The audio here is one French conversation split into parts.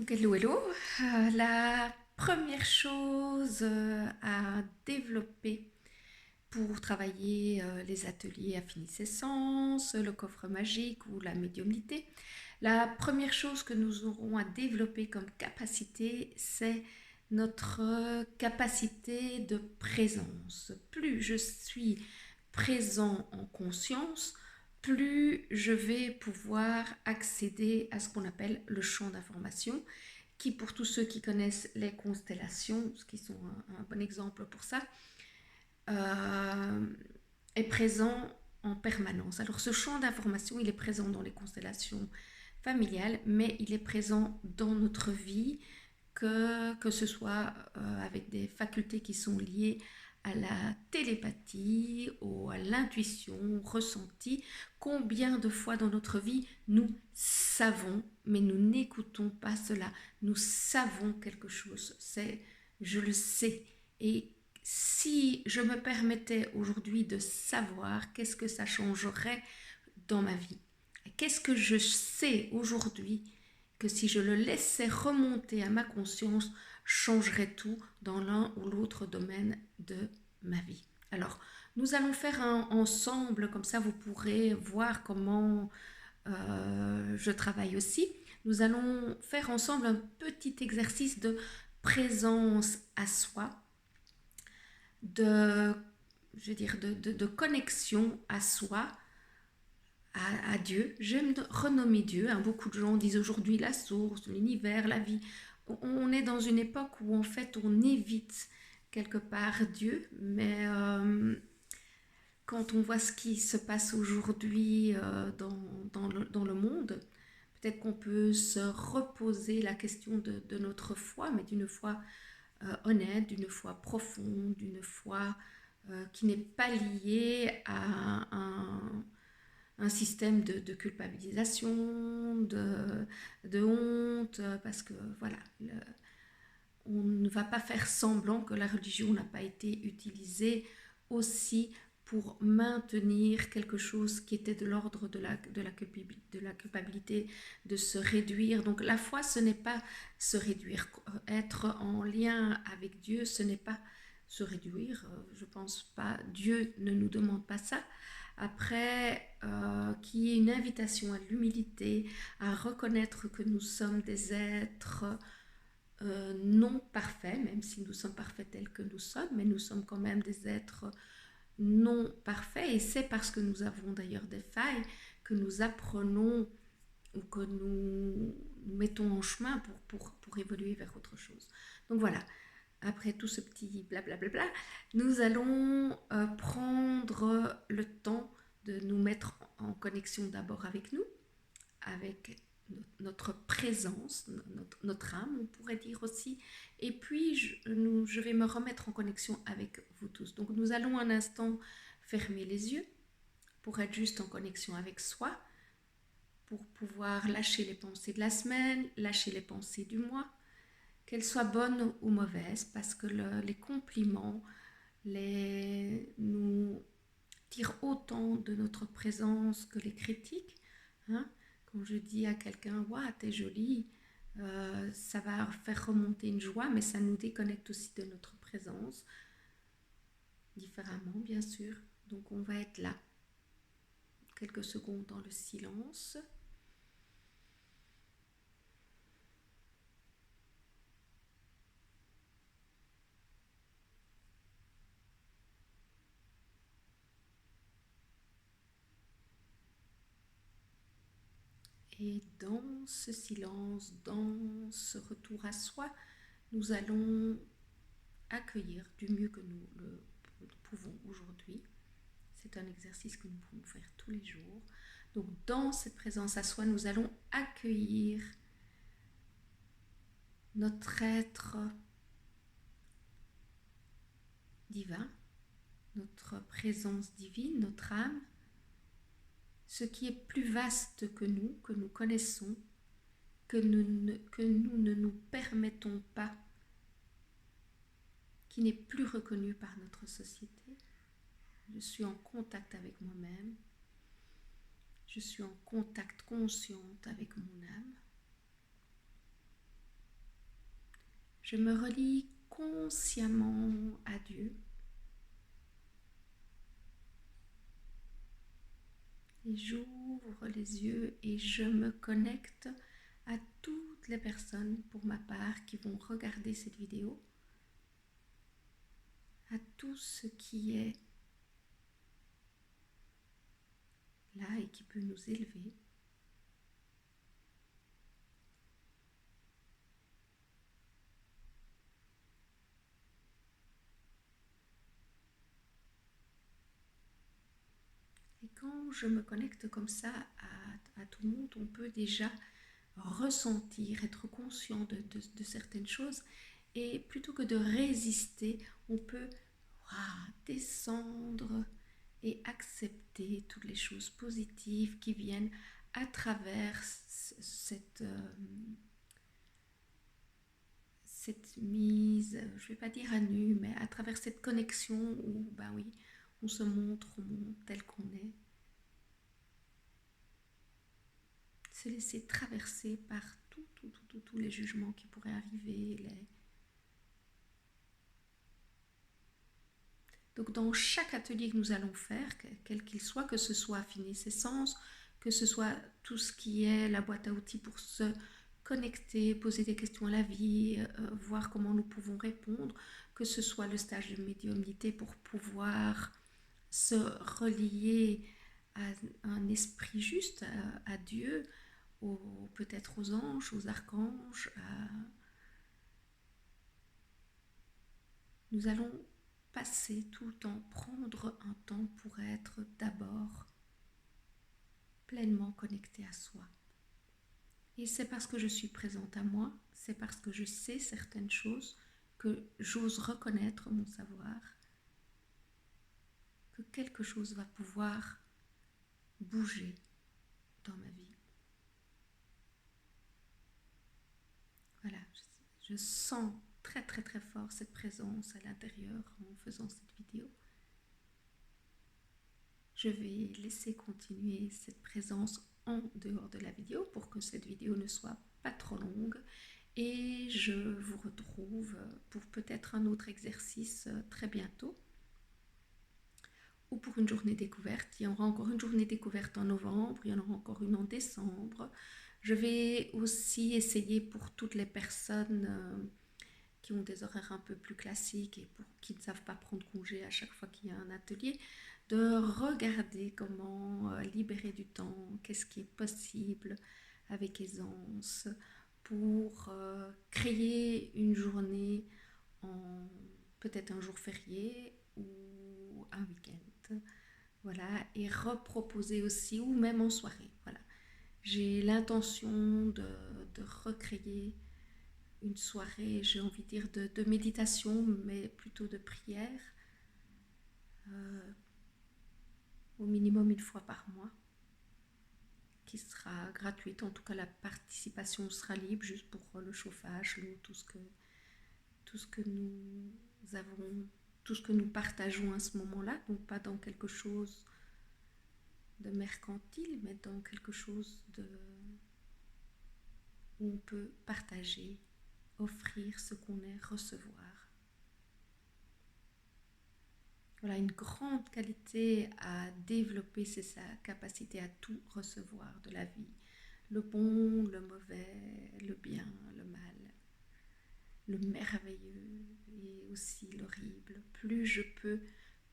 Donc, hello, hello. La première chose à développer pour travailler les ateliers affiniscence, le coffre magique ou la médiumnité, la première chose que nous aurons à développer comme capacité, c'est notre capacité de présence. Plus je suis présent en conscience, plus je vais pouvoir accéder à ce qu'on appelle le champ d'information, qui pour tous ceux qui connaissent les constellations, ce qui sont un bon exemple pour ça, euh, est présent en permanence. Alors ce champ d'information, il est présent dans les constellations familiales, mais il est présent dans notre vie, que ce soit avec des facultés qui sont liées à la télépathie, à l'intuition, au ressenti. Combien de fois dans notre vie nous savons, mais nous n'écoutons pas cela. Nous savons quelque chose, c'est je le sais. Et si je me permettais aujourd'hui de savoir, qu'est-ce que ça changerait dans ma vie? Qu'est-ce que je sais aujourd'hui que si je le laissais remonter à ma conscience, changerait tout dans l'un ou l'autre domaine de ma vie? Alors, nous allons faire ensemble, comme ça vous pourrez voir comment je travaille aussi. Nous allons faire ensemble un petit exercice de présence à soi, de, je veux dire, de connexion à soi, à Dieu. J'aime renommer Dieu. Hein. Beaucoup de gens disent aujourd'hui la source, l'univers, la vie. On est dans une époque où en fait on évite quelque part Dieu, mais quand on voit ce qui se passe aujourd'hui dans le monde, peut-être qu'on peut se reposer la question de notre foi, mais d'une foi honnête, d'une foi profonde, d'une foi qui n'est pas liée à un système de culpabilisation, de honte, parce que voilà, on ne va pas faire semblant que la religion n'a pas été utilisée aussi pour maintenir quelque chose qui était de l'ordre de la culpabilité, de se réduire. Donc la foi, ce n'est pas se réduire. Être en lien avec Dieu, ce n'est pas se réduire. Je ne pense pas, Dieu ne nous demande pas ça. Après, qu'il y ait une invitation à l'humilité, à reconnaître que nous sommes des êtres non parfaits, même si nous sommes parfaits tels que nous sommes, mais nous sommes quand même des êtres non parfaits, et c'est parce que nous avons d'ailleurs des failles que nous apprenons ou que nous mettons en chemin pour évoluer vers autre chose. Donc voilà, après tout ce petit blablabla, nous allons prendre le temps de nous mettre en connexion d'abord avec nous, avec notre présence, notre âme, on pourrait dire aussi. Et puis, je vais me remettre en connexion avec vous tous. Donc, nous allons un instant fermer les yeux pour être juste en connexion avec soi, pour pouvoir lâcher les pensées de la semaine, lâcher les pensées du mois, qu'elles soient bonnes ou mauvaises, parce que les compliments nous tirent autant de notre présence que les critiques. Hein. Quand je dis à quelqu'un « Waouh, t'es jolie », ça va faire remonter une joie, mais ça nous déconnecte aussi de notre présence, différemment bien sûr. Donc on va être là, quelques secondes dans le silence. Et dans ce silence, dans ce retour à soi, nous allons accueillir du mieux que nous le pouvons aujourd'hui. C'est un exercice que nous pouvons faire tous les jours. Donc dans cette présence à soi, nous allons accueillir notre être divin, notre présence divine, notre âme, ce qui est plus vaste que nous connaissons, que nous ne nous permettons pas, qui n'est plus reconnu par notre société. Je suis en contact avec moi-même. Je suis en contact consciente avec mon âme. Je me relie consciemment à Dieu et j'ouvre les yeux et je me connecte à toutes les personnes pour ma part qui vont regarder cette vidéo, à tout ce qui est là et qui peut nous élever. Et quand je me connecte comme ça à tout le monde, on peut déjà ressentir, être conscient de certaines choses. Et plutôt que de résister, on peut descendre et accepter toutes les choses positives qui viennent à travers cette mise, je ne vais pas dire à nu, mais à travers cette connexion où, ben oui, on se montre au monde tel qu'on est. Se laisser traverser par tous les jugements qui pourraient arriver. Donc dans chaque atelier que nous allons faire, quel qu'il soit, que ce soit affiner ses sens, que ce soit tout ce qui est la boîte à outils pour se connecter, poser des questions à la vie, voir comment nous pouvons répondre, que ce soit le stage de médiumnité pour pouvoir se relier à un esprit juste, à Dieu, peut-être aux anges, aux archanges. Nous allons passer tout le temps, prendre un temps pour être d'abord pleinement connecté à soi. Et c'est parce que je suis présente à moi, c'est parce que je sais certaines choses, que j'ose reconnaître mon savoir, que quelque chose va pouvoir bouger dans ma vie. Voilà, je sens très très très fort cette présence à l'intérieur en faisant cette vidéo. Je vais laisser continuer cette présence en dehors de la vidéo pour que cette vidéo ne soit pas trop longue et je vous retrouve pour peut-être un autre exercice très bientôt ou pour une journée découverte. Il y aura encore une journée découverte en novembre, il y en aura encore une en décembre. Je vais aussi essayer pour toutes les personnes qui ont des horaires un peu plus classiques et pour qui ne savent pas prendre congé à chaque fois qu'il y a un atelier, de regarder comment libérer du temps, qu'est-ce qui est possible avec aisance pour créer une journée en peut-être un jour férié ou un week-end. Voilà, et reproposer aussi, ou même en soirée. Voilà. J'ai l'intention de recréer une soirée, j'ai envie de dire, de méditation, mais plutôt de prière, au minimum une fois par mois, qui sera gratuite. En tout cas, la participation sera libre, juste pour le chauffage, l'eau, tout ce que nous avons, tout ce que nous partageons à ce moment-là. Donc pas dans quelque chose de mercantile, mais dans quelque chose où on peut partager, offrir ce qu'on est, recevoir. Voilà, une grande qualité à développer, c'est sa capacité à tout recevoir de la vie. Le bon, le mauvais, le bien, le mal, le merveilleux et aussi l'horrible. Plus je peux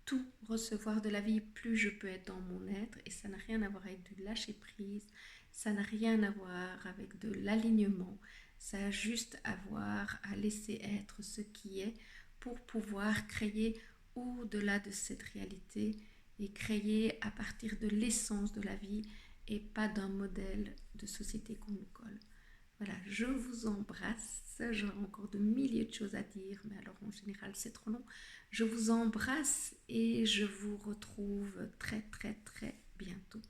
tout recevoir de la vie, plus je peux être dans mon être. Et ça n'a rien à voir avec du lâcher prise, ça n'a rien à voir avec de l'alignement. Ça a juste à voir à laisser être ce qui est pour pouvoir créer au-delà de cette réalité et créer à partir de l'essence de la vie et pas d'un modèle de société qu'on nous colle. Voilà, je vous embrasse. J'aurais encore de milliers de choses à dire, mais alors en général c'est trop long. Je vous embrasse et je vous retrouve très très très bientôt.